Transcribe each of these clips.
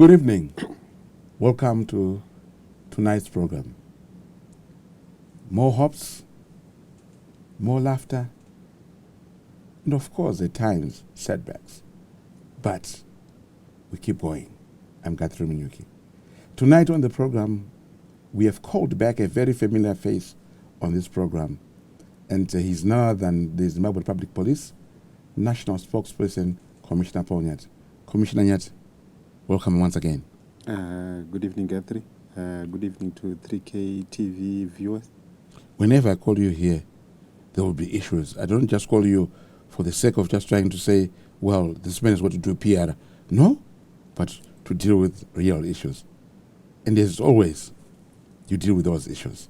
Good evening. Welcome to tonight's program. More hopes, more laughter, and of course, at times, setbacks. But we keep going. I'm Catherine Minyuki. Tonight on the program, we have called back a very familiar face on this program, and he's none other than the Zimbabwe Public Police National Spokesperson, Commissioner Paul Nyati. Commissioner Nyati, welcome once again. Good evening, Guthrie. Good evening to 3K TV viewers. Whenever I call you here, there will be issues. I don't just call you for the sake of just trying to say, well, this man is going to do PR. No, but to deal with real issues. And as always, you deal with those issues.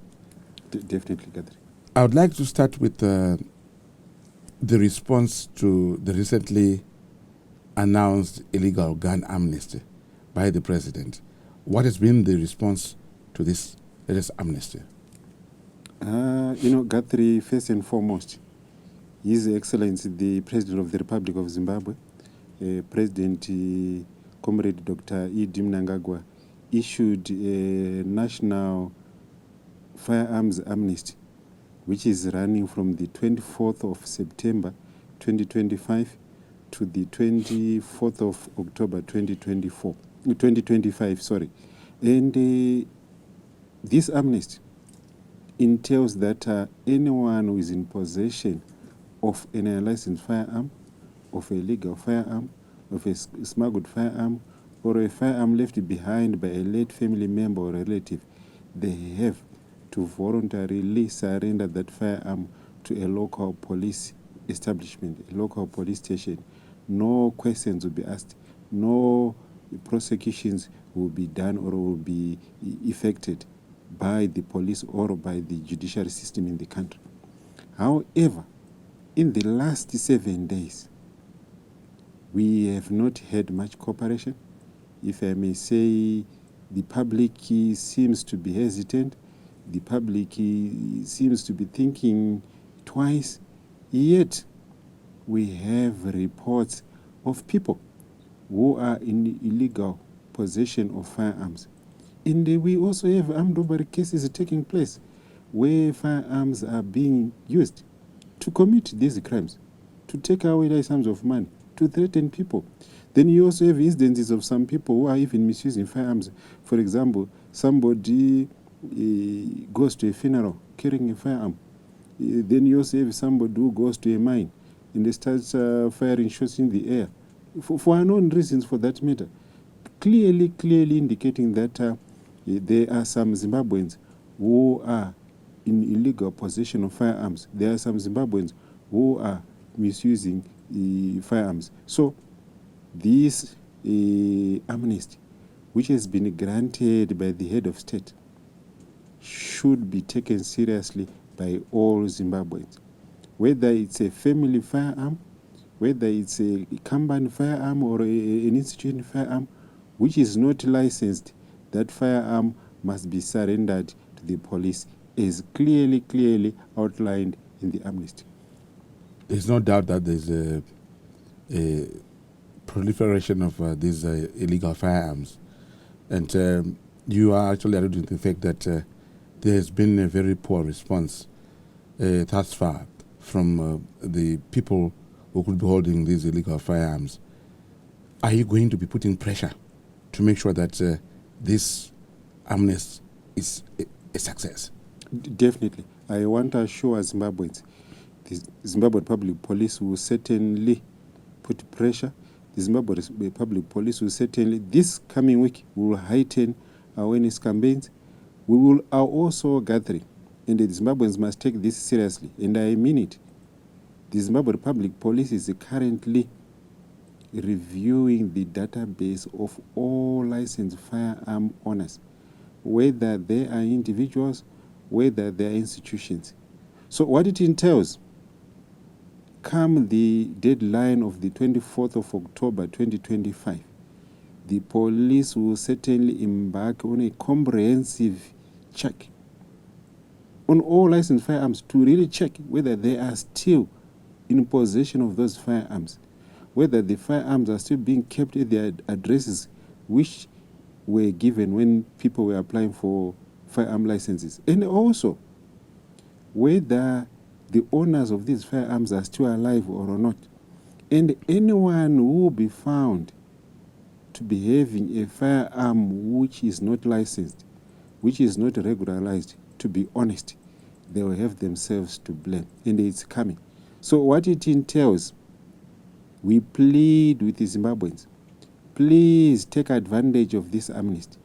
Definitely, Guthrie. I would like to start with the response to the recently announced illegal gun amnesty by the president. What has been the response to this latest amnesty? Guthrie, first and foremost, His Excellency, the President of the Republic of Zimbabwe, President Comrade Dr. Idi Mnangagwa, issued a national firearms amnesty, which is running from the 24th of September 2025 to the 24th of October 2025. And this amnesty entails that anyone who is in possession of an unlicensed firearm, of a legal firearm, of a smuggled firearm, or a firearm left behind by a late family member or relative, they have to voluntarily surrender that firearm to a local police establishment, a local police station. No questions will be asked. No prosecutions will be done or will be effected by the police or by the judiciary system in the country. However, in the last 7 days, we have not had much cooperation. If I may say, the public seems to be hesitant. The public seems to be thinking twice. Yet, we have reports of people who are in illegal possession of firearms. And we also have armed robbery cases taking place where firearms are being used to commit these crimes, to take away large sums of money, to threaten people. Then you also have instances of some people who are even misusing firearms. For example, somebody goes to a funeral carrying a firearm. Then you also have somebody who goes to a mine and they start firing shots in the air for unknown reasons, for that matter. Clearly indicating that there are some Zimbabweans who are in illegal possession of firearms. There are some Zimbabweans who are misusing firearms. So this amnesty, which has been granted by the head of state, should be taken seriously by all Zimbabweans. Whether it's a family firearm, whether it's a company firearm or an institution firearm, which is not licensed, that firearm must be surrendered to the police as clearly outlined in the amnesty. There's no doubt that there's a proliferation of these illegal firearms. And you are actually alluding to the fact that there has been a very poor response thus far from the people who could be holding these illegal firearms. Are you going to be putting pressure to make sure that this amnesty is a success? Definitely. I want to assure Zimbabweans, the Zimbabwe Public Police will certainly put pressure. The Zimbabwe Public Police will certainly, this coming week, will heighten awareness campaigns. We will also gather, and the Zimbabweans must take this seriously, and I mean it. The Zimbabwe Public Police is currently reviewing the database of all licensed firearm owners, whether they are individuals, whether they are institutions. So what it entails, come the deadline of the 24th of October 2025, the police will certainly embark on a comprehensive check on all licensed firearms to really check whether they are still in possession of those firearms, whether the firearms are still being kept at their addresses, which were given when people were applying for firearm licenses, and also whether the owners of these firearms are still alive or not. And anyone who will be found to be having a firearm which is not licensed, which is not regularized, to be honest, they will have themselves to blame, and it's coming. So what it entails, we plead with the Zimbabweans, please take advantage of this amnesty.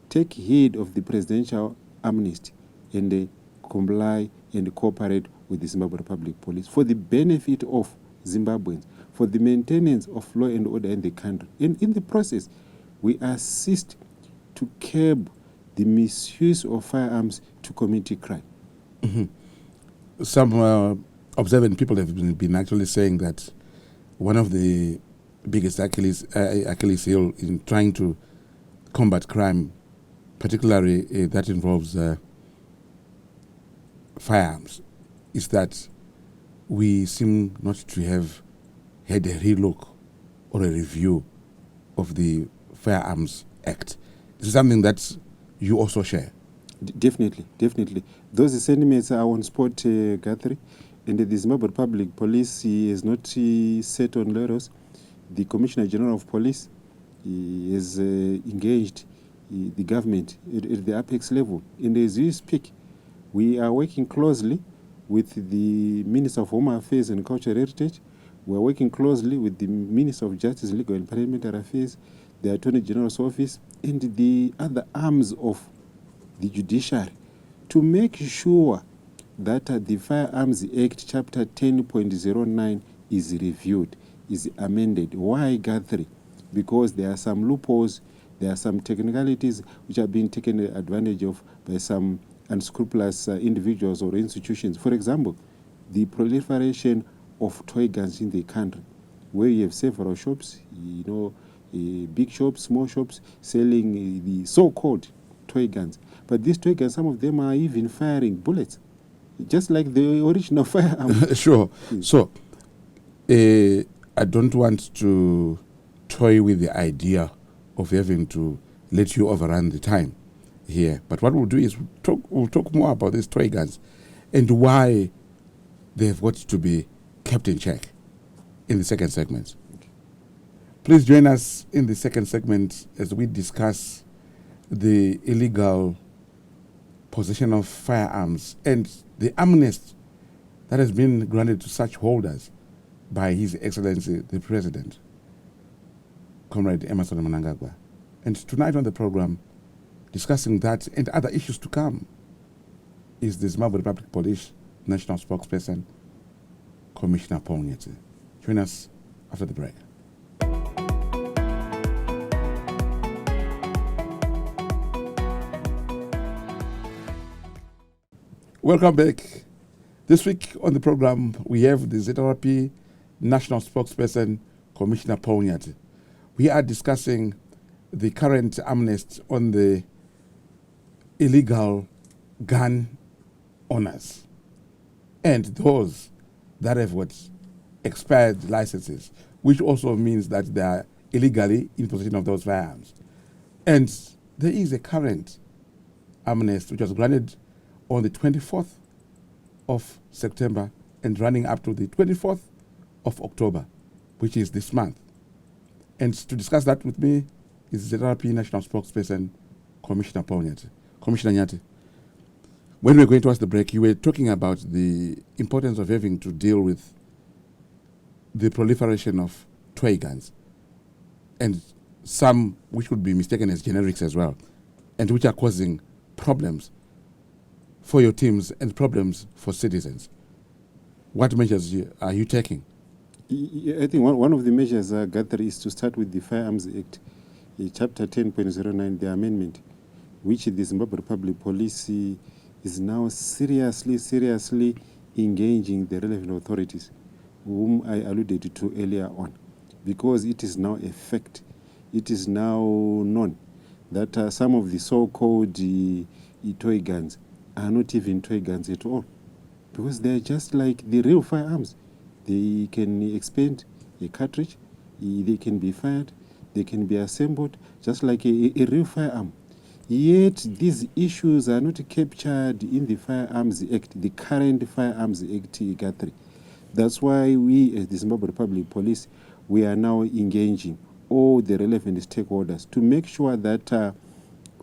Take heed of the presidential amnesty and comply and cooperate with the Zimbabwe Republic Police for the benefit of Zimbabweans, for the maintenance of law and order in the country. And in the process, we assist to curb the misuse of firearms to commit crime. Some observant people have been actually saying that one of the biggest Achilles heel in trying to combat crime, particularly that involves firearms, is that we seem not to have had a relook or a review of the Firearms Act. This is something that you also share. Definitely. Those sentiments are on spot, Guthrie, and the Zimbabwe Republic Police is not set on laurels. The Commissioner General of Police is engaged the government at the apex level. And as we speak, we are working closely with the Minister of Home Affairs and Cultural Heritage. We are working closely with the Minister of Justice, Legal and Parliamentary Affairs, the Attorney General's Office, and the other arms of the judiciary to make sure that the Firearms Act Chapter 10.09 is reviewed, is amended. Why, Guthrie? Because there are some loopholes, there are some technicalities which are being taken advantage of by some unscrupulous individuals or institutions. For example, the proliferation of toy guns in the country, where you have several shops, big shops, small shops, selling the so-called toy guns. But these toy guns, some of them are even firing bullets, just like the original firearm. Sure. So, I don't want to toy with the idea of having to let you overrun the time here. But what we'll do is we'll talk more about these toy guns and why they've got to be kept in check in the second segment. Okay. Please join us in the second segment as we discuss the illegal possession of firearms and the amnesty that has been granted to such holders by His Excellency the President, Comrade Emmerson Mnangagwa. And tonight on the program, discussing that and other issues to come, is the Zimbabwe Republic Police National Spokesperson, Commissioner Paul Nyete. Join us after the break. Welcome back. This week on the program, we have the ZRP National Spokesperson, Commissioner Paul Nyete. We are discussing the current amnesty on the illegal gun owners and those that have what expired licenses, which also means that they are illegally in possession of those firearms. And there is a current amnesty which was granted on the 24th of September and running up to the 24th of October, which is this month. And to discuss that with me is ZRP National Spokesperson, Commissioner Paul Nyete. Commissioner Nyete, when we were going towards the break, you were talking about the importance of having to deal with the proliferation of toy guns, and some which would be mistaken as generics as well, and which are causing problems for your teams and problems for citizens. What measures are you taking? I think one of the measures, Guthrie, is to start with the Firearms Act, Chapter 10.09, the amendment, which the Zimbabwe Republic Police is now seriously engaging the relevant authorities, whom I alluded to earlier on, because it is now a fact. It is now known that some of the so-called toy guns are not even toy guns at all, because they're just like the real firearms. They can expend a cartridge, they can be fired, they can be assembled just like a real firearm. Yet these issues are not captured in the Firearms Act, the current Firearms Act, Guthrie. That's why we, as the Zimbabwe Republic Police, we are now engaging all the relevant stakeholders to make sure that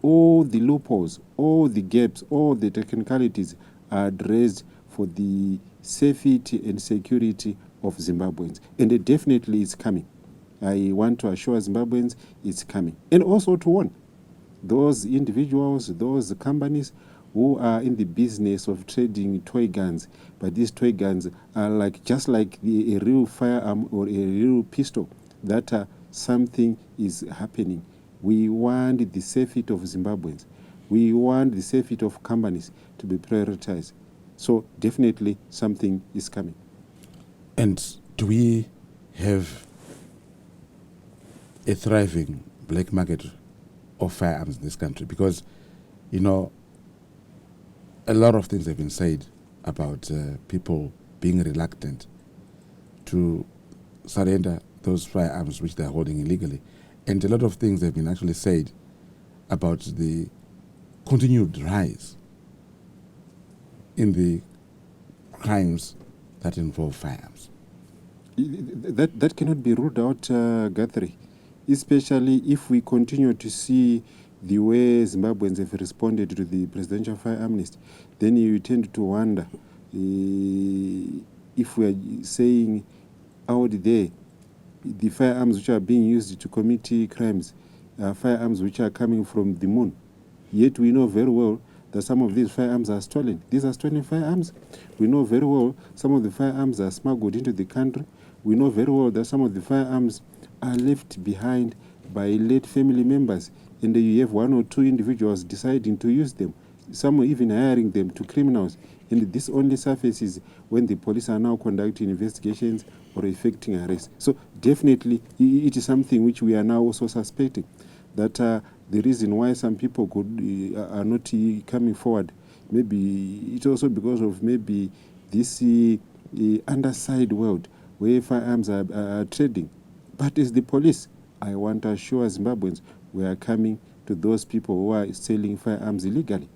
all the loopholes, all the gaps, all the technicalities are addressed for the safety and security of Zimbabweans. And it definitely is coming. I want to assure Zimbabweans it's coming. And also to warn those individuals, those companies who are in the business of trading toy guns, but these toy guns are just like a real firearm or a real pistol, that something is happening. We want the safety of Zimbabweans. We want the safety of companies to be prioritized. So definitely something is coming. And do we have a thriving black market of firearms in this country? Because, a lot of things have been said about people being reluctant to surrender those firearms which they're holding illegally. And a lot of things have been actually said about the continued rise in the crimes that involve firearms. That cannot be ruled out, Guthrie, especially if we continue to see the way Zimbabweans have responded to the presidential fire amnesty. Then you tend to wonder if we are saying out there the firearms which are being used to commit crimes are firearms which are coming from the moon. Yet we know very well that some of these firearms are stolen. These are stolen firearms. We know very well some of the firearms are smuggled into the country. We know very well that some of the firearms are left behind by late family members, and you have one or two individuals deciding to use them. Some are even hiring them to criminals, and this only surfaces when the police are now conducting investigations or effecting arrests. So definitely it is something which we are now also suspecting, that the reason why some people are not coming forward, maybe it's also because of maybe this underside world where firearms are trading. But as the police, I want to assure Zimbabweans we are coming to those people who are selling firearms illegally,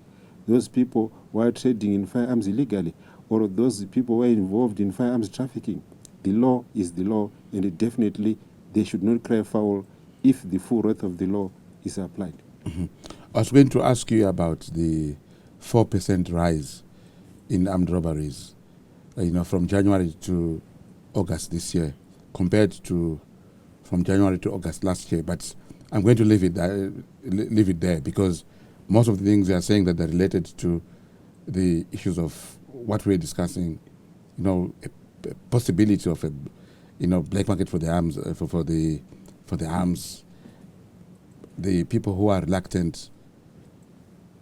those people who are trading in firearms illegally, or those people who are involved in firearms trafficking. The law is the law, and definitely they should not cry foul if the full wrath of the law is applied. Mm-hmm. I was going to ask you about the 4% rise in armed robberies, from January to August this year, compared to from January to August last year. But I'm going to leave it there because most of the things they are saying that they're related to the issues of what we're discussing, a possibility of a, black market for the arms, for the arms. The people who are reluctant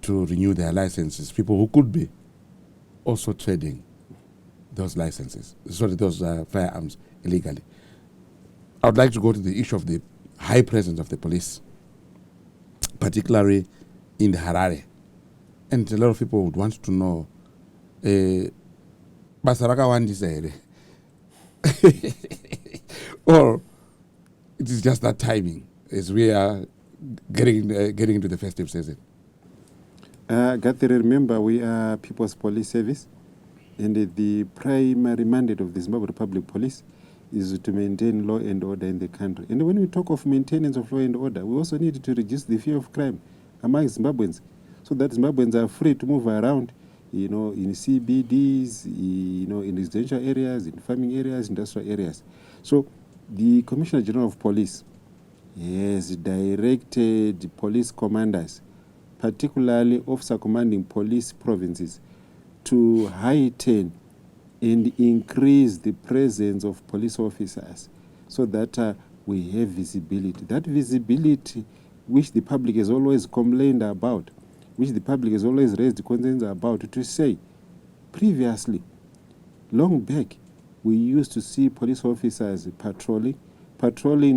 to renew their licenses, people who could be also trading those licenses, those firearms illegally. I would like to go to the issue of the high presence of the police, particularly in the Harare. And a lot of people would want to know, Basaraka Wandisere, or it is just that timing as we are getting into the festive season. Guthrie, remember we are People's Police Service, and the primary mandate of the Zimbabwe Republic Police is to maintain law and order in the country. And when we talk of maintenance of law and order, we also need to reduce the fear of crime among Zimbabweans, so that Zimbabweans are free to move around, in CBDs, in residential areas, in farming areas, industrial areas. So the Commissioner General of Police has directed police commanders, particularly officer commanding police provinces, to heighten and increase the presence of police officers so that we have visibility. That visibility which the public has always complained about, which the public has always raised concerns about, to say, previously, long back, we used to see police officers patrolling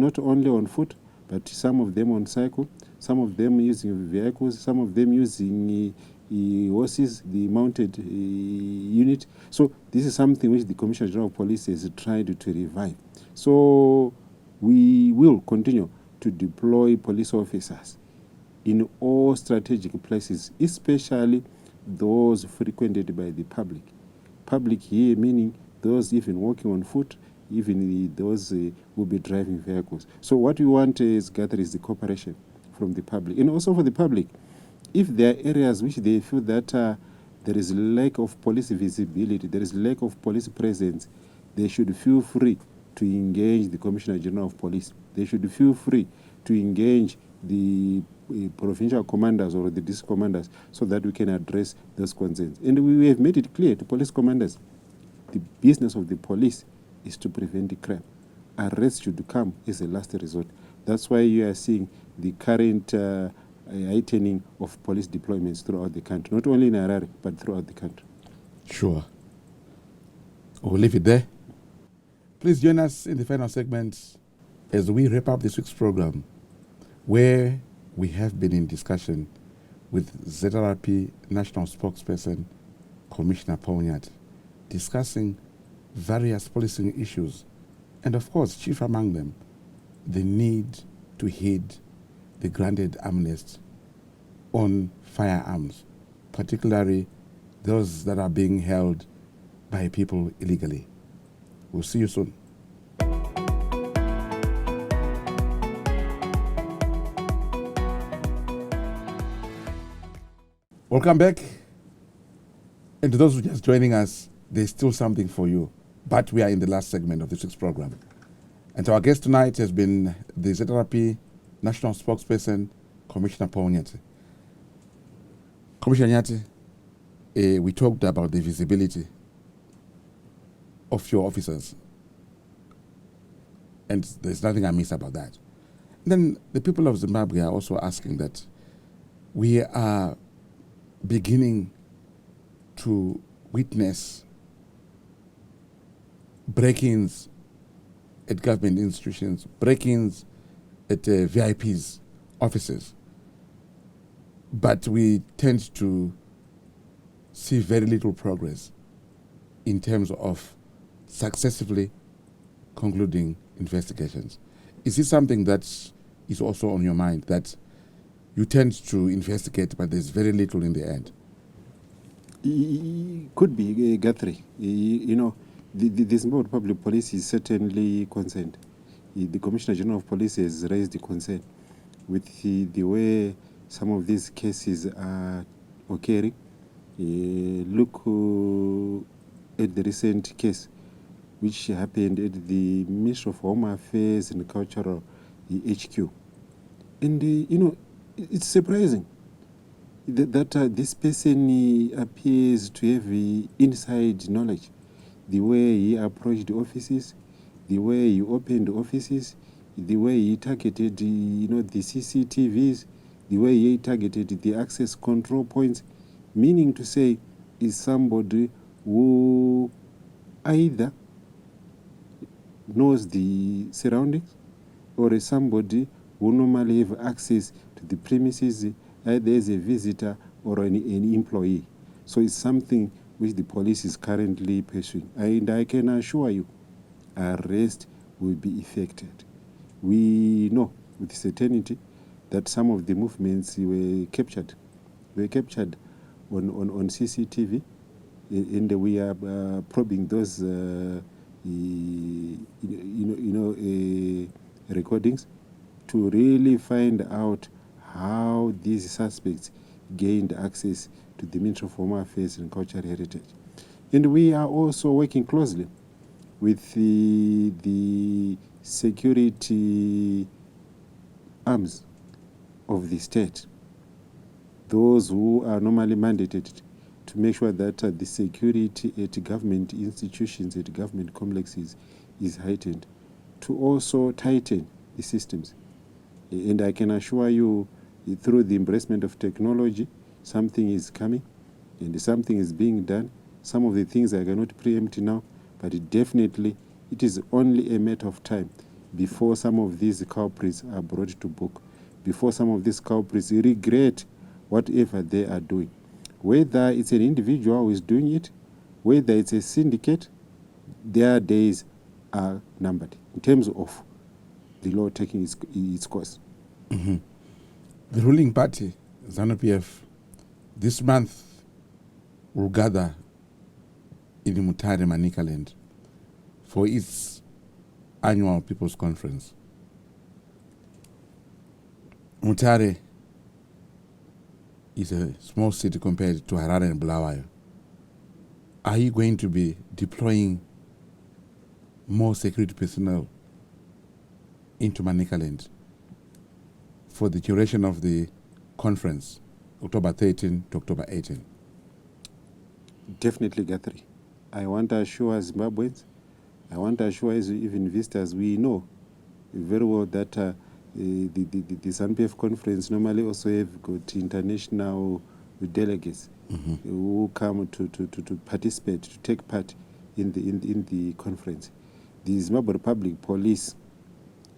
not only on foot, but some of them on cycle, some of them using vehicles, some of them using horses, the mounted unit. So this is something which the Commissioner General of Police has tried to revive. So we will continue to deploy police officers in all strategic places, especially those frequented by the public. Public here meaning those even walking on foot, even those who will be driving vehicles. So what we want is gather is the cooperation from the public. And also for the public, if there are areas which they feel that there is lack of police visibility, there is lack of police presence, they should feel free to engage the Commissioner General of Police. They should feel free to engage the provincial commanders or the district commanders so that we can address those concerns. And we have made it clear to police commanders, the business of the police is to prevent the crime. Arrest should come as a last resort. That's why you are seeing the current heightening of police deployments throughout the country, not only in Harare, but throughout the country. Sure. We'll leave it there. Please join us in the final segment as we wrap up this week's program, where we have been in discussion with ZRP National Spokesperson, Commissioner Ponyat, discussing various policing issues, and of course, chief among them, the need to heed the granted amnesty on firearms, particularly those that are being held by people illegally. We'll see you soon. Welcome back. And to those who are just joining us, there's still something for you. But we are in the last segment of this week's program. And our guest tonight has been the ZRP National Spokesperson, Commissioner Paul Nyati. Commissioner Nyati, we talked about the visibility of your officers. And there's nothing I miss about that. Then the people of Zimbabwe are also asking that we are beginning to witness break-ins at government institutions, break-ins at VIPs' offices. But we tend to see very little progress in terms of successfully concluding investigations. Is this something that is also on your mind, that you tend to investigate, but there's very little in the end? Could be, Guthrie. The Zimbabwe Public Police is certainly concerned. The Commissioner General of Police has raised the concern with the way some of these cases are occurring. Look at the recent case which happened at the Ministry of Home Affairs and Cultural HQ. And, it's surprising that this person appears to have inside knowledge. The way he approached offices, the way he opened offices, the way he targeted the CCTVs, the way he targeted the access control points, meaning to say is somebody who either knows the surroundings or is somebody who normally have access to the premises either as a visitor or an employee. So it's something which the police is currently pursuing. And I can assure you, arrest will be effected. We know with certainty that some of the movements were captured. Were captured on CCTV, and we are probing those recordings to really find out how these suspects gained access to the Ministry of Home Affairs and Cultural Heritage. And we are also working closely with the security arms of the state, those who are normally mandated to make sure that the security at government institutions, at government complexes is heightened, to also tighten the systems. And I can assure you, through the embracement of technology, something is coming and something is being done. Some of the things I cannot preempt now, but definitely it is only a matter of time before some of these culprits are brought to book, before some of these culprits regret whatever they are doing. Whether it's an individual who is doing it, whether it's a syndicate, their days are numbered in terms of the law taking its course. Mm-hmm. The ruling party, ZANU-PF, this month will gather in the Mutare, Manicaland for its annual People's Conference. Mutare is a small city compared to Harare and Bulawayo. Are you going to be deploying more security personnel into Manicaland for the duration of the conference, October 13 to October 18? Definitely, Guthrie. I want to assure Zimbabweans, I want to assure even visitors, we know very well that the ZANU-PF conference normally also have got international delegates who come to participate, to take part in the conference. The Zimbabwe Republic Police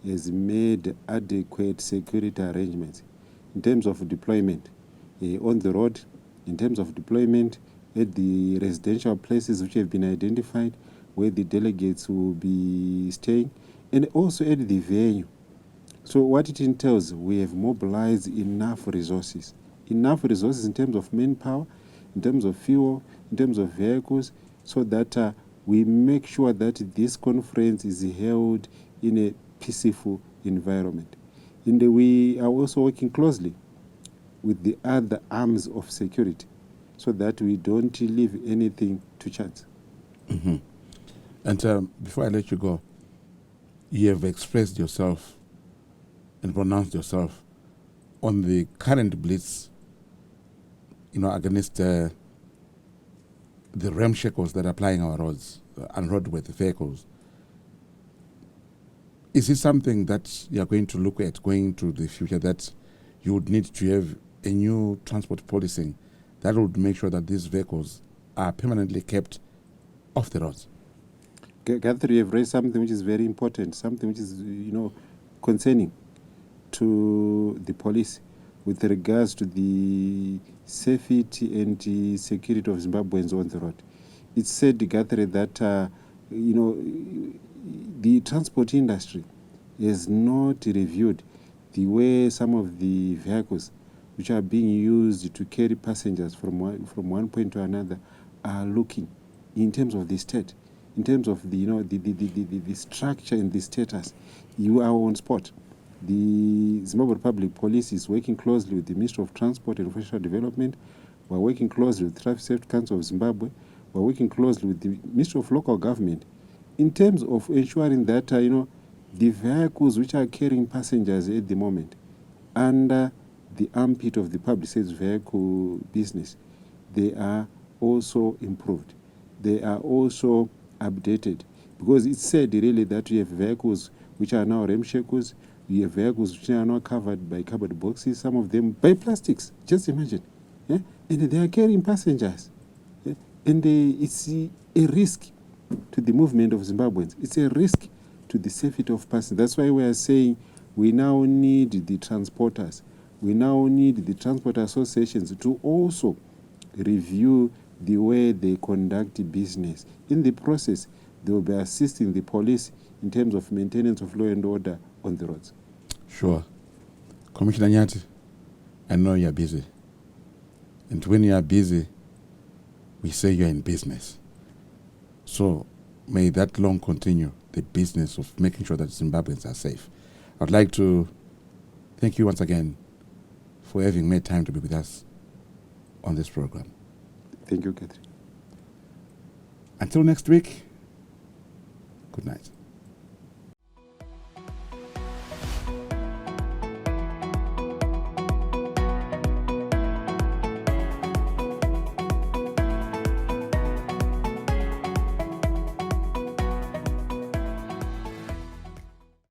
has made adequate security arrangements in terms of deployment on the road, in terms of deployment at the residential places which have been identified where the delegates will be staying, and also at the venue. So what it entails, we have mobilized enough resources in terms of manpower, in terms of fuel, in terms of vehicles, so that we make sure that this conference is held in a peaceful environment. And we are also working closely with the other arms of security so that we don't leave anything to chance. Mm-hmm. And before I let you go, you have expressed yourself and pronounced yourself on the current blitz, against the ramshackles that are plying our roads, unroadworthy vehicles. Is it something that you are going to look at going to the future, that you would need to have a new transport policing that would make sure that these vehicles are permanently kept off the roads? Guthrie, you have raised something which is very important, something which is, concerning to the police with regards to the safety and the security of Zimbabweans on the road. It's said, Guthrie, that, the transport industry has not reviewed the way some of the vehicles which are being used to carry passengers from one point to another are looking in terms of the state, in terms of the structure and the status. You are on spot. The Zimbabwe Republic Police is working closely with the Ministry of Transport and Infrastructure Development. We're working closely with the Traffic Safety Council of Zimbabwe. We're working closely with the Ministry of Local Government in terms of ensuring that the vehicles which are carrying passengers at the moment under the armpit of the public safety vehicle business, they are also improved. They are also updated, because it's said really that we have vehicles which are now ramshackles, we have vehicles which are now covered by cardboard boxes, some of them by plastics. Just imagine. Yeah? And they are carrying passengers. Yeah? And it's a risk to the movement of Zimbabweans. It's a risk to the safety of passengers. That's why we are saying we now need the transporters. We now need the transport associations to also review the way they conduct business. In the process, they will be assisting the police in terms of maintenance of law and order on the roads. Sure. Commissioner Nyati, I know you're busy. And when you are busy, we say you're in business. So may that long continue, the business of making sure that Zimbabweans are safe. I'd like to thank you once again for having made time to be with us on this program. Thank you, Catherine. Until next week, good night.